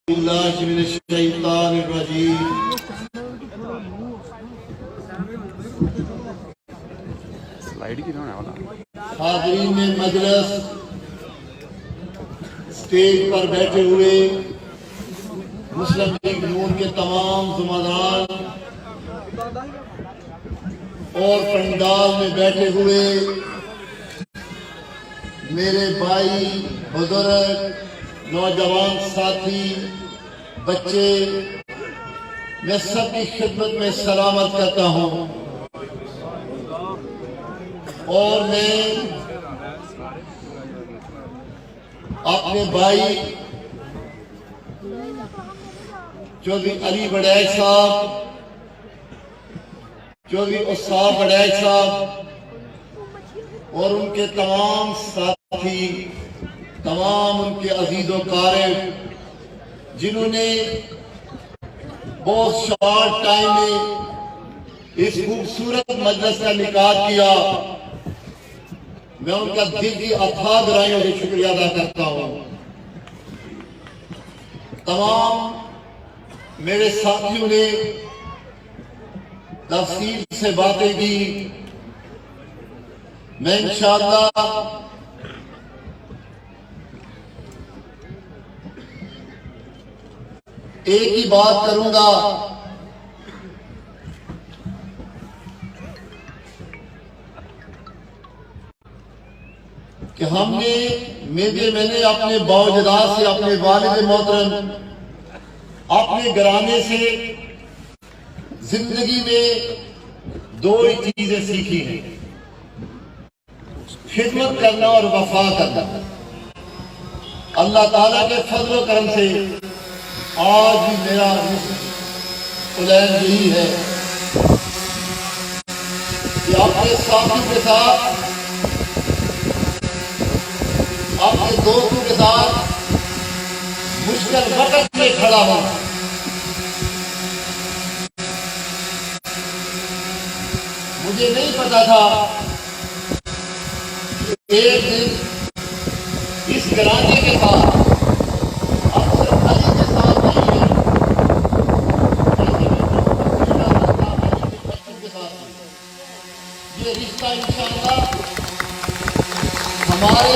باللہ من الشیطان الرجیم حاضرین مجلس، اسٹیج پر بیٹھے ہوئے مسلم لیگ نون کے تمام زمران اور پنڈال میں بیٹھے ہوئے میرے بھائی، بزرگ، نوجوان ساتھی، بچے، میں سب کی خدمت میں سلامت کرتا ہوں اور میں اپنے بھائی چودھری علی وڈیچ صاحب، چودھری اصحاب وڈیچ صاحب اور ان کے تمام ساتھی، تمام ان کے عزیز و قارب جنہوں نے بہت شارٹ ٹائم میں اس خوبصورت مجلس کا انعقاد کیا، میں ان کا دل کی اتھاہ گہرائیوں سے شکریہ ادا کرتا ہوں۔ تمام میرے ساتھیوں نے تفصیل سے باتیں کی، میں انشاءاللہ ایک ہی بات کروں گا کہ میں نے اپنے باوجداد سے، اپنے والد محترم، اپنے گھرانے سے زندگی میں دو ہی چیزیں سیکھی ہیں: خدمت کرنا اور وفا کرنا۔ اللہ تعالیٰ کے فضل و کرم سے آج بھی میرا پلان یہی ہے کہ اپنے ساتھی کے ساتھ، اپنے دوستوں کے ساتھ مشکل وقت میں کھڑا ہوں۔ مجھے نہیں پتا تھا کہ ایک دن اس گھرانے کے ساتھ انشاءاللہ ہمارے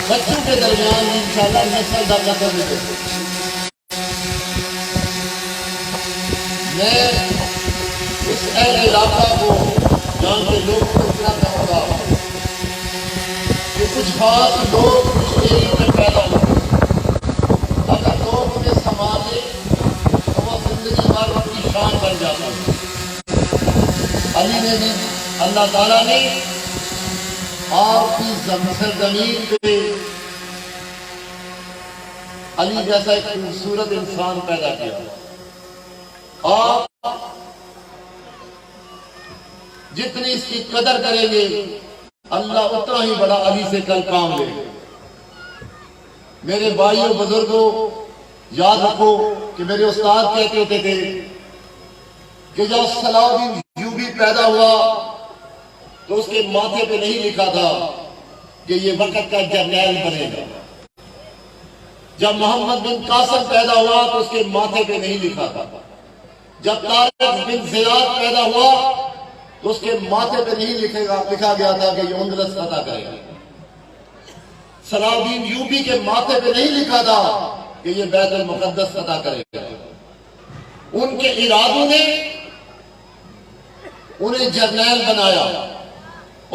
بچوں کے درمیان انشاءاللہ نسل در نسل میں میں اس اہل علاقہ کو جان کے لوگ کو اتنا کہوں گا کہ کچھ خاص لوگ اس ایریے میں پیدا ہوتے، اگر لوگ انہیں سنبھالے تو وہ زندگی بھر اپنی شان بن جاتا ہے۔ علی نے بھی، اللہ تعالیٰ نے آپ کی سرزمین پہ علی جیسا ایک خوبصورت انسان پیدا کیا۔ آپ جتنی اس کی قدر کریں گے، اللہ اتنا ہی بڑا علی سے کل کام لے گا۔ میرے بھائیوں، بزرگوں، یاد رکھو کہ میرے استاد کہتے ہوتے تھے کہ جب صلاح الدین ایوبی پیدا ہوا تو اس کے ماتھے پہ نہیں لکھا تھا کہ یہ وقت کا جرنیل بنے گا۔ جب محمد بن قاسم پیدا ہوا تو اس کے ماتھے پہ نہیں لکھا تھا۔ جب طارق بن زیاد پیدا ہوا تو اس کے ماتھے پہ نہیں لکھا گیا تھا کہ یہ اندلس فتح کرے گا۔ صلاح الدین ایوبی کے ماتھے پہ نہیں لکھا تھا کہ یہ بیت المقدس فتح کرے گا۔ ان کے ارادوں نے انہیں جرنیل بنایا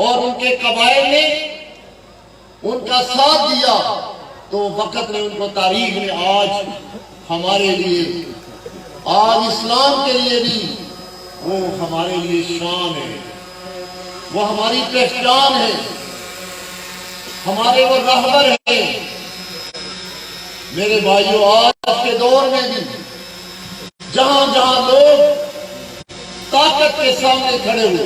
اور ان کے قبائل نے ان کا ساتھ دیا تو وقت نے ان کو، تاریخ نے آج ہمارے لیے، آج اسلام کے لیے بھی وہ ہمارے لیے شان ہے، وہ ہماری پہچان ہے، ہمارے وہ رہبر ہیں۔ میرے بھائیوں، آج کے دور میں بھی جہاں جہاں لوگ طاقت کے سامنے کھڑے ہوئے،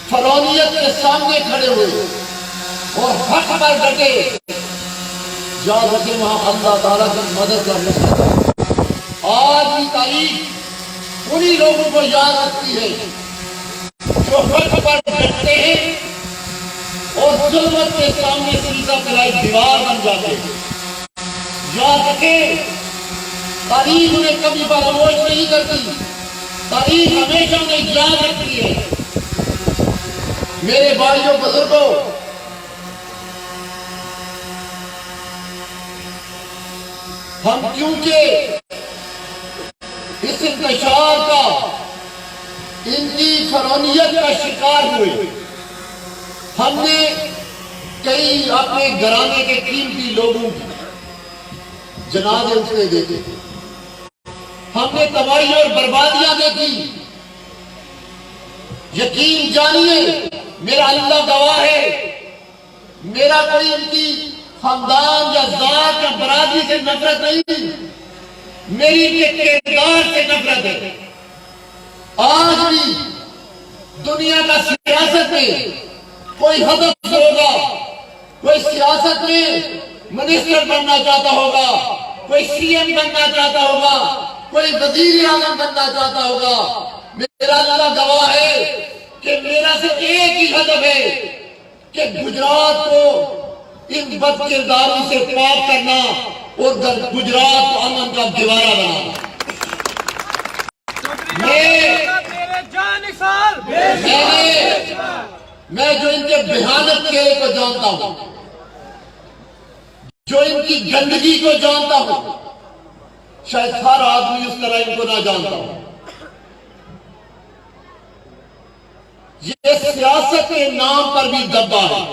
فرعونیت کے سامنے کھڑے ہوئے اور حق پر ڈٹے، یاد رکھیں وہاں اللہ تعالیٰ کی مدد کا مسئلہ ہے۔ آج کی تاریخ انہی لوگوں کو یاد رکھتی ہے جو حق پر ڈٹتے ہیں اور ظلمت کے سامنے سیدھا کلائی دیوار بن جاتے ہیں۔ یاد رکھیں تاریخ انہیں کبھی فراموش نہیں کرتی، تاریخ ہمیشہ انہیں یاد رکھتی ہے۔ میرے بھائیوں بزرگوں، ہم کیونکہ اس انتشار کا، ان کی فرعونیت کا شکار ہوئے، ہم نے کئی اپنے گھرانے کے قیمتی لوگوں کی جنازے اٹھتے دیکھے، ہم نے تباہی اور بربادیاں دیکھی۔ یقین جانیے، میرا اللہ گواہ ہے، میرا کوئی ان کی خاندان یا ذات یا برادری سے نفرت نہیں، میری ان کے کردار سے نفرت ہے۔ آج بھی دنیا کا سیاست میں کوئی ہدف ہوگا، کوئی سیاست میں منسٹر بننا چاہتا ہوگا، کوئی سی ایم بننا چاہتا ہوگا، کوئی وزیر اعظم بننا چاہتا ہوگا، میرا اللہ گواہ ہے کہ میرا صرف ایک ہی ہدف ہے کہ گجرات کو ان بد کرداروں سے پاک کرنا اور گجرات کو امن کا دیوارہ بنانا۔ میں جو ان کے بھیانک چہرے کو جانتا ہوں، جو ان کی گندگی کو جانتا ہوں، شاید ہر آدمی اس طرح ان کو نہ جانتا ہوں۔ یہ سیاست کے نام پر بھی دبا ہے،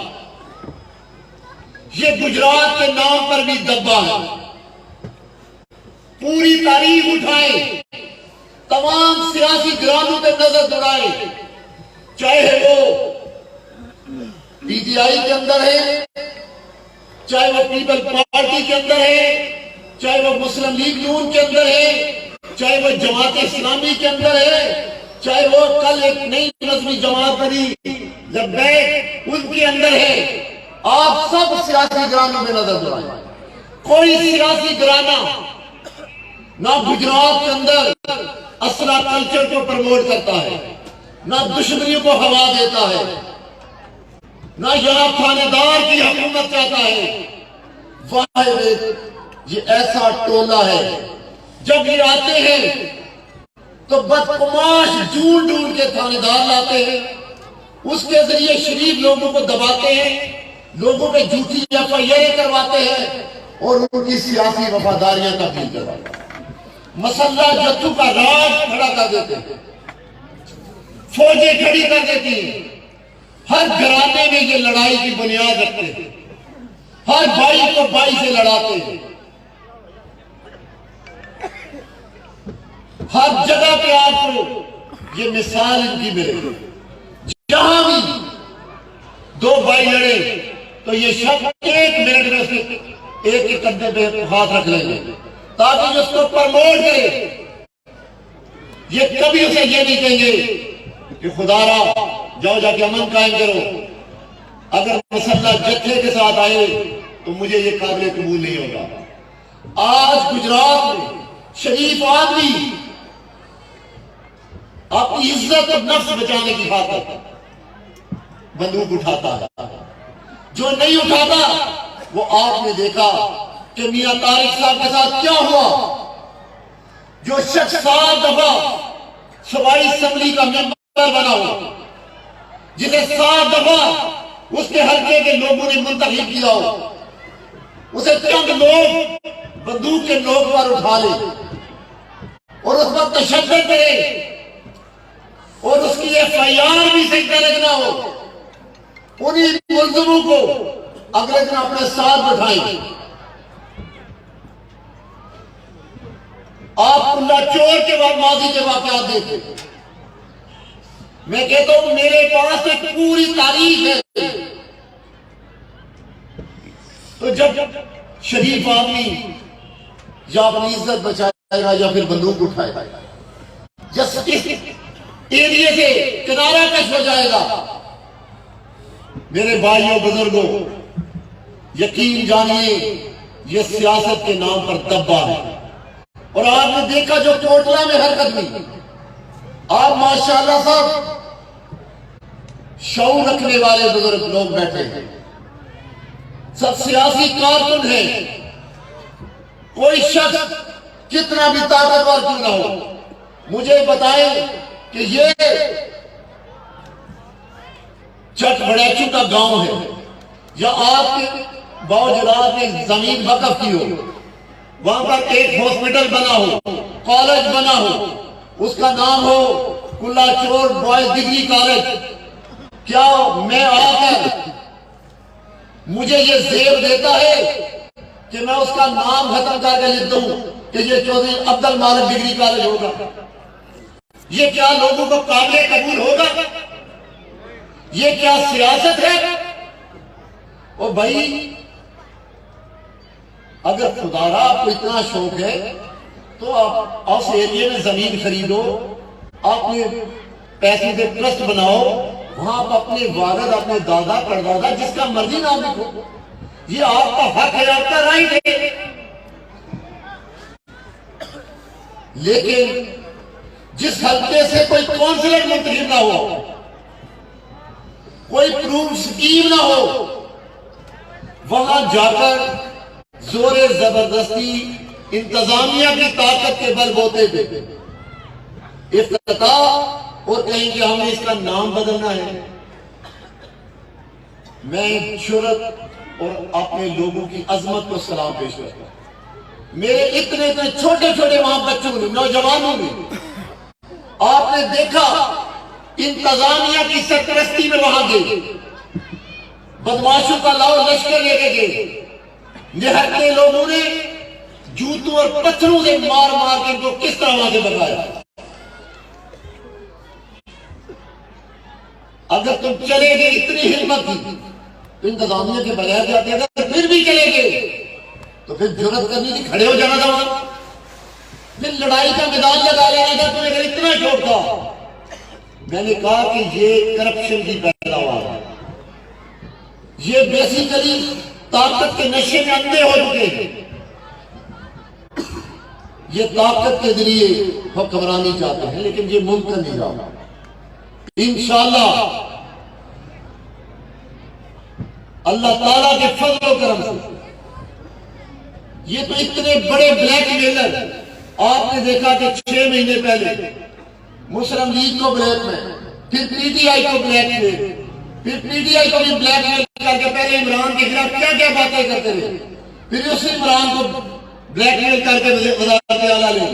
یہ گجرات کے نام پر بھی دبا ہے۔ پوری تاریخ اٹھائے، تمام سیاسی گرانوں پہ نظر دوڑائے، چاہے وہ پی ٹی آئی کے اندر ہے، چاہے وہ پیپل پارٹی کے اندر ہے، چاہے وہ مسلم لیگ نون کے اندر ہے، چاہے وہ جماعت اسلامی کے اندر ہے، چاہے وہ کل ایک نئی نظمی جماعت بنی لبیک ان کے اندر ہے۔ آپ سب سیاسی گرانوں میں نظر دوڑائیں، کوئی سیاسی گرانہ نہ گجرات کے اندر اصلہ کلچر کو پروموٹ کرتا ہے، نہ دشمنیوں کو ہوا دیتا ہے، نہ یہاں تھانے دار کی حکومت چاہتا ہے۔ واہ، یہ ایسا ٹولہ ہے، جب یہ آتے ہیں تو بدقماش ڈھونڈ ڈھونڈ کے تھانے دار لاتے ہیں، اس کے ذریعے شریف لوگوں کو دباتے ہیں، لوگوں پہ جھوٹی ایف آئی آر کرواتے ہیں اور ان کی سیاسی وفاداریاں تبدیل کرواتے ہیں۔ مسلح جتھوں کا راج کھڑا کر دیتے ہیں، فوجیں کھڑی کر دیتی ہیں، ہر گھرانے میں یہ لڑائی کی بنیاد رکھتے ہیں، ہر بھائی کو بھائی سے لڑاتے ہیں، ہر جگہ پہ آپ کو یہ مثال ان کی ملے گی۔ جہاں بھی دو بھائی لڑے تو یہ شخص ایک منٹ میں سے ایک کے کندھے پہ ہاتھ رکھ لیں گے تاکہ اس کو پرموٹ کرے۔ یہ کبھی اسے یہ نہیں کہیں گے کہ خدا را جاؤ جا کے امن قائم کرو، اگر مسلح جتھے کے ساتھ آئے تو مجھے یہ قابل قبول نہیں ہوگا۔ آج گجرات میں شریف آدمی اپنی عزت اور نفس بچانے کی خاطر بندوق اٹھاتا ہے، جو نہیں اٹھاتا وہ آپ نے دیکھا کہ میاں طارق صاحب کے ساتھ کیا ہوا۔ جو شخص 7 دفعہ صوبائی اسمبلی کا ممبر بنا ہو، جسے 7 دفعہ اس کے حلقے کے لوگوں نے منتخب کیا ہو، اسے چند لوگ بندوق کے نوک پر اٹھا لے اور اس پر تشدد کرے اور اس کی ایف آئی آر بھی صحیح درج نہ ہو، انہیں ملزموں کو اگلے دن اپنے ساتھ بٹھائیں۔ آپ اللہ چور کے ماضی کے واقعات دیکھیں، میں کہتا ہوں میرے پاس ایک پوری تاریخ ہے۔ تو جب شریف آدمی یا اپنی عزت بچائے گا یا پھر بندوق اٹھائے گا، جس ایریے سے کنارہ کش ہو جائے گا، میرے بھائیوں بزرگوں یقین جانیے یہ سیاست کے نام پر دبا ہے۔ اور آپ نے دیکھا جو کوٹلہ میں حرکت ہوئی، آپ ماشاءاللہ صاحب شعور رکھنے والے بزرگ لوگ بیٹھے ہیں، سب سیاسی کارکن ہیں، کوئی شخص کتنا بھی طاقتور کیوں نہ ہو، مجھے بتائیں کہ یہ چٹ بڑیچو کا گاؤں ہے یا آپ کے باوجرات میں زمین وقف کی ہو، وہاں پر ایک ہاسپٹل بنا ہو، کالج بنا ہو، اس کا نام ہو کلا چور بوائز ڈگری کالج، کیا میں آ کر مجھے یہ زیب دیتا ہے کہ میں اس کا نام ختم کر کے لکھ دوں کہ یہ چودھری عبد المالک ڈگری کالج ہوگا؟ یہ کیا لوگوں کو قابل قبول ہوگا؟ یہ کیا سیاست ہے؟ او بھائی، اگر خدارا آپ کو اتنا شوق ہے تو آپ اس ایریے میں زمین خریدو، آپ نے پیسے سے ٹرسٹ بناؤ، وہاں آپ اپنے والد، اپنے دادا پردادا جس کا مرضی نام لکھو، یہ آپ کا حق ہے، آپ کا رائٹ ہے۔ لیکن جس حلقے سے کوئی کونسلر منتخب نہ ہو، کوئی پروف سکیم نہ ہو، وہاں جا کر زور زبردستی انتظامیہ کی طاقت کے بل بوتے پہ افتتاح اور کہیں کہ ہمیں اس کا نام بدلنا ہے۔ میں شہرت اور اپنے لوگوں کی عظمت کو سلام پیش کرتا ہوں۔ میرے اتنے چھوٹے چھوٹے وہاں بچوں نے، نوجوانوں نے، آپ نے دیکھا انتظامیہ کی سرپرستی میں وہاں گئے، بدماشوں کا لاؤ لشکر لے کے گئے، نہتے لوگوں نے جوتوں اور پتھروں سے مار مار کے ان کو کس طرح وہاں سے بتایا۔ اگر تم چلے گئے، اتنی ہمت تھی تو انتظامیہ کے بغیر جاتے، اگر پھر بھی چلے گئے تو پھر جرات کرنی تھی، کھڑے ہو جانا تھا وہاں، پھر لڑائی کا میدان لگا لینا تھا۔ تمہیں اگر اتنا شوق تھا، میں نے کہا کہ یہ کرپشن کی پیداوار ہے، یہ بیسیکلی طاقت کے نشے میں اندھے ہو چکے ہیں، یہ طاقت کے ذریعے حکمرانی چاہتے ہیں، لیکن یہ ممکن نہیں رہا۔ انشاءاللہ اللہ تعالیٰ کے فضل و کرم سے یہ تو اتنے بڑے بلیک میلر، آپ نے دیکھا کہ 6 مہینے پہلے مسلم لیگ کو بلیک میں، پھر پی ٹی آئی کو بلیک میں، پھر پی ٹی آئی کو بھی بلیک میل کر کے پہلے عمران کے خلاف کیا کیا باتیں کرتے رہے، پھر اسی عمران کو بلیک میل کر کے وزارت اعلیٰ لے لی۔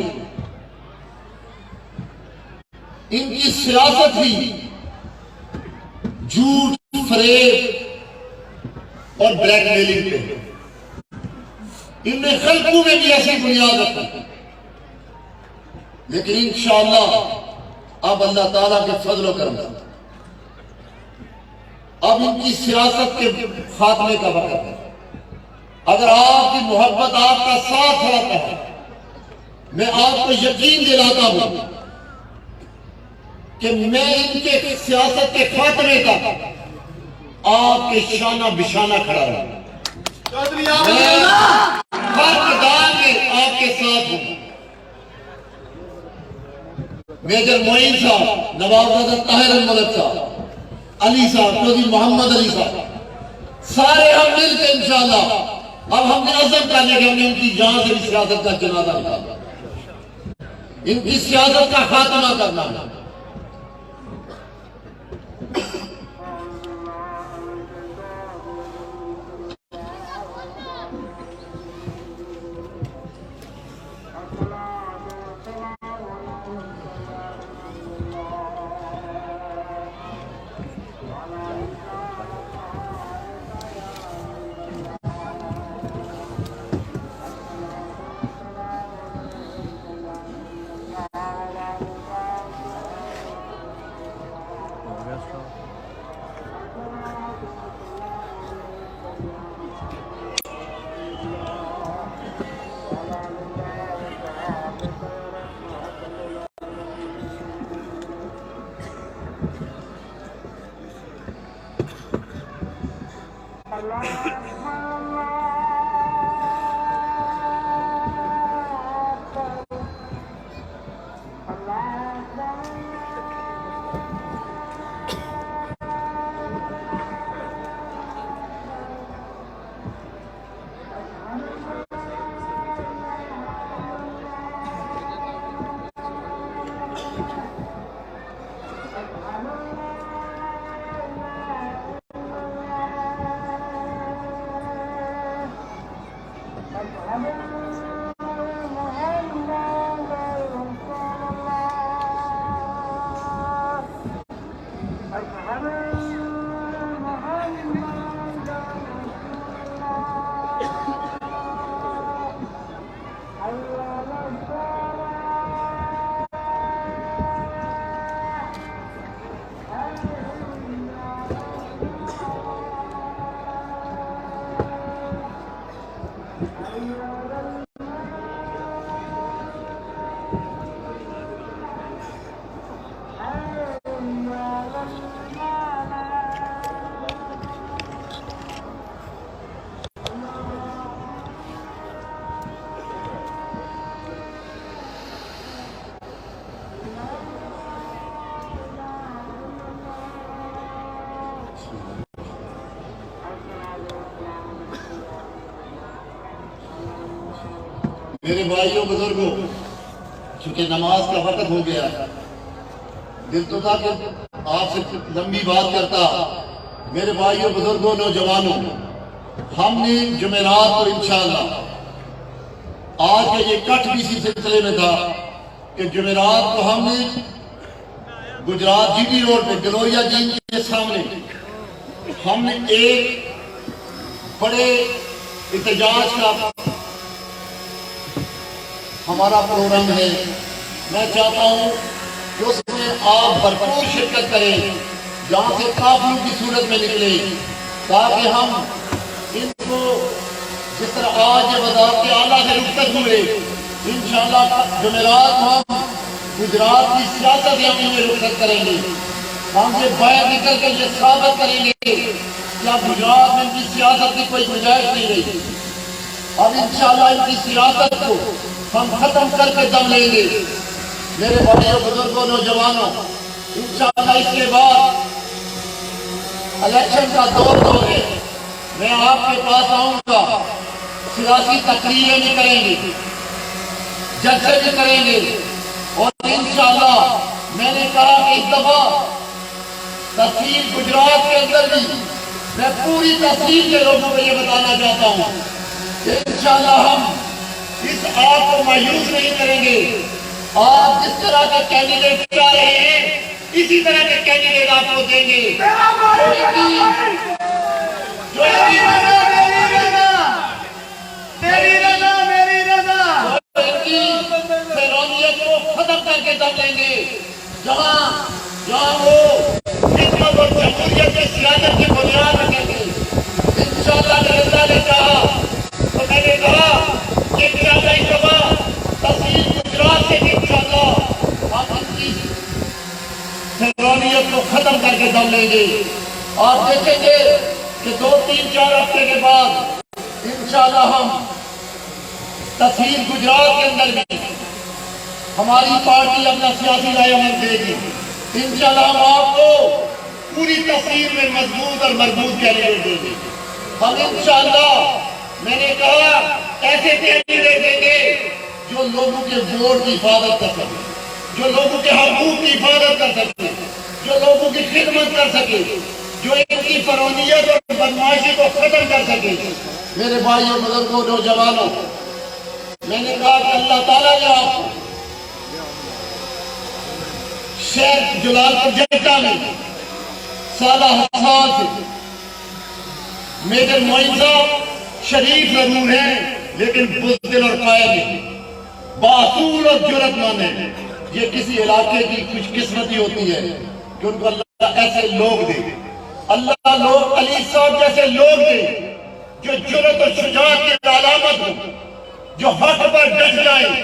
ان کی سیاست ہی جھوٹ، فریب اور بلیک میلنگ پہ، ان نے خلقوں میں بھی ایسی بنیاد رکھی، لیکن انشاءاللہ اب اللہ تعالیٰ کے فضل و کرم سے اب ان کی سیاست کے خاتمے کا وقت ہے۔ اگر آپ کی محبت، آپ کا ساتھ رہتا ہے، میں آپ کو یقین دلاتا ہوں کہ میں ان کے سیاست کے خاتمے تک آپ کے شانہ بشانہ کھڑا رہوں، میں ہر میدان میں آپ کے ساتھ ہوں۔ میجر معین صاحب، نواب زادہ طاہر الملک صاحب، علی صاحب، چودھری محمد علی صاحب، سارے ہم مل کے انشاءاللہ اب ہم نے عزم کر لیا کہ ہم نے ان کی جان سے بھی سیاست کا جنازہ نکالا، ان کی سیاست کا خاتمہ کرنا ہے۔ میرے بھائیوں بزرگوں، چونکہ نماز کا وقت ہو گیا، دل تو تھا کہ آپ سے لمبی بات کرتا۔ میرے بھائیوں بزرگوں نوجوانوں، ہم نے جمعرات کو انشاءاللہ آج کا یہ کٹ بھی اسی سلسلے میں تھا کہ جمعرات کو ہم نے گجرات جی ٹی روڈ پہ گلوریا جین کے سامنے ہم نے ایک بڑے احتجاج کا ہمارا پروگرام ہے۔ میں چاہتا ہوں کہ اس میں آپ بھرپور شرکت کریں، جہاں سے قافلوں کی صورت میں نکلے، تاکہ ہم ان کو جس طرح آج یہ وزارت اعلیٰ سے رخصت ہوئے، انشاءاللہ جمعرات ہم گجرات کی سیاست ہم انہیں رخصت کریں گے۔ ہم سے باہر نکل کر یہ ثابت کریں گے کہ اب گجرات میں ان کی سیاست کی کوئی گنجائش نہیں رہی۔ اب انشاءاللہ ان کی سیاست کو ہم ختم کر کے دم لیں گے۔ میرے بڑیوں بزرگوں نوجوانوں، انشاءاللہ اس کے بعد الیکشن کا دور ہے۔ میں آپ کے پاس آؤں گا، سیاسی تقریریں بھی کریں گے، جلسے بھی کریں گے، اور انشاءاللہ میں نے کہا کہ اس دفعہ تفصیل گجرات کے اندر بھی میں پوری تفصیل کے لوگوں کو یہ بتانا چاہتا ہوں کہ انشاءاللہ ہم اس آپ کو مایوس نہیں کریں گے۔ آپ جس طرح کے کینڈیڈیٹ چاہ رہے ہیں، اسی طرح کے کینڈیڈیٹ آپ کو دیں گے۔ فرعونیت کو ختم کر کے دم لیں گے، جہاں وہ خدمت اور جمہوریت کی سیاست کی بنیاد رکھیں گے۔ انشاءاللہ اگر اللہ نے چاہا تو میں نے کہا کہ انشاءاللہ اس دفعہ تحصیل گجرات سے بھی انشاءاللہ ہم ان کی فرعونیت کو ختم کر کے دم لیں گے۔ آپ دیکھیں گے کہ 2-3-4 ہفتے کے بعد انشاءاللہ ہم تحصیل گجرات کے اندر بھی ہماری پارٹی اپنا سیاسی رائے عمل دے گی۔ انشاءاللہ ہم آپ کو پوری تحصیل میں مضبوط اور مربوط کینڈیڈیٹ دیں گے۔ ہم انشاءاللہ میں نے کہا ایسے کینڈیڈیٹ دیں گے جو لوگوں کے ووٹ کی حفاظت کر سکے، جو لوگوں کے حقوق کی حفاظت کر سکے، جو لوگوں کی خدمت کر سکے، جو ان کی فرعونیت اور بدمعاشی کو ختم کر سکے۔ میرے بھائیوں بزرگوں نوجوانوں، میں نے کہا کہ اللہ تعالیٰ نے آپ کو شہر جلال پور جٹا میں سادہ حسان سے میجر معین صاحب شریف ضرور ہیں لیکن بزدل اور قائل ہیں، باصول اور جرأت مند ہیں۔ یہ کسی علاقے کی خوش قسمتی ہوتی ہے کہ ان کو اللہ ایسے لوگ دے، اللہ لوگ علی صاحب جیسے لوگ دے جو جرأت اور شجاعت کی علامت ہو، جو حق پر ڈٹ جائیں،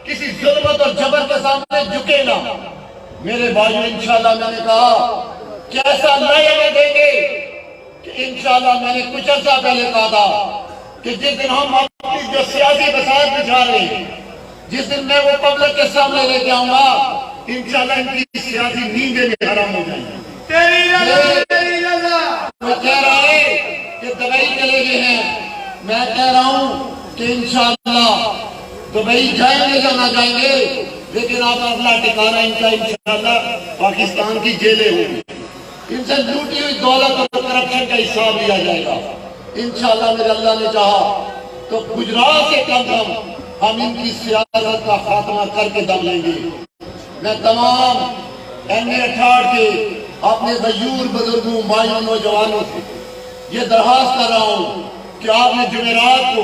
کسی ظلمت اور جبر کے سامنے جھکے نہ۔ میرے بھائیوں انشاءاللہ میں نے کہا کہ ایسا لائحہ دیں گے کہ انشاءاللہ میں نے کچھ عرصہ پہلے کہا تھا کہ جس دن ہم اپنی جو سیاسی بساط بچھا رہے ہیں، جس دن میں وہ پبلک کے سامنے لے کے آؤں گا، انشاءاللہ ان کی سیاسی نیندیں بھی حرام ہو جائیں گی۔ وہ کہہ رہا ہے کہ دبئی چلے گئے ہیں، میں کہہ رہا ہوں کہ انشاءاللہ دبئی جائیں گے یا نہ جائیں گے، لیکن آپ اپنا ٹھکانہ ان کا انشاءاللہ پاکستان کی جیلیں ہوں گی۔ ان سے لوٹی ہوئی دولت اور کرپشن کا حساب لیا جائے گا۔ انشاءاللہ میرے اللہ نے چاہا تو گجرات سے کم ہم ان کی سیاست کا خاتمہ کر کے دم لیں گے۔ میں تمام ایم اے اٹھاڑ کے اپنے غیور بزرگوں بھائیوں نوجوانوں سے یہ درخواست کر رہا ہوں کہ آپ نے جمعرات کو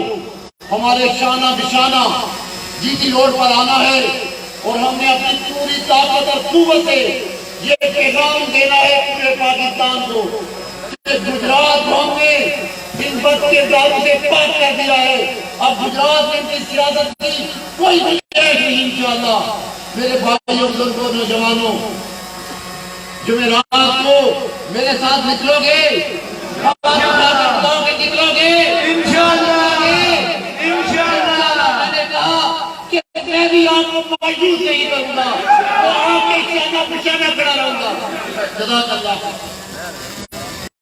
ہمارے شانہ بشانہ جی ٹی روڈ پر آنا ہے، اور ہم نے اپنی پوری طاقت اور قوت سے یہ پیغام دینا ہے پورے پاکستان کو کہ گجرات کو ہم نے ان بد کرداروں سے پاک کر دیا ہے۔ اب گجرات میں ان کی سیاست کی کوئی گنجائش نہیں انشاءاللہ۔ میرے بھائیوں بزرگوں نوجوانوں، جمعرات کو میرے ساتھ نکلو گے، نکلو گے انشاءاللہ۔ میں نے کہا کہ میں بھی آپ کو مایوس نہیں کروں گا، تو آپ کے شانہ بشانہ کھڑا رہوں گا۔ جزاک اللہ۔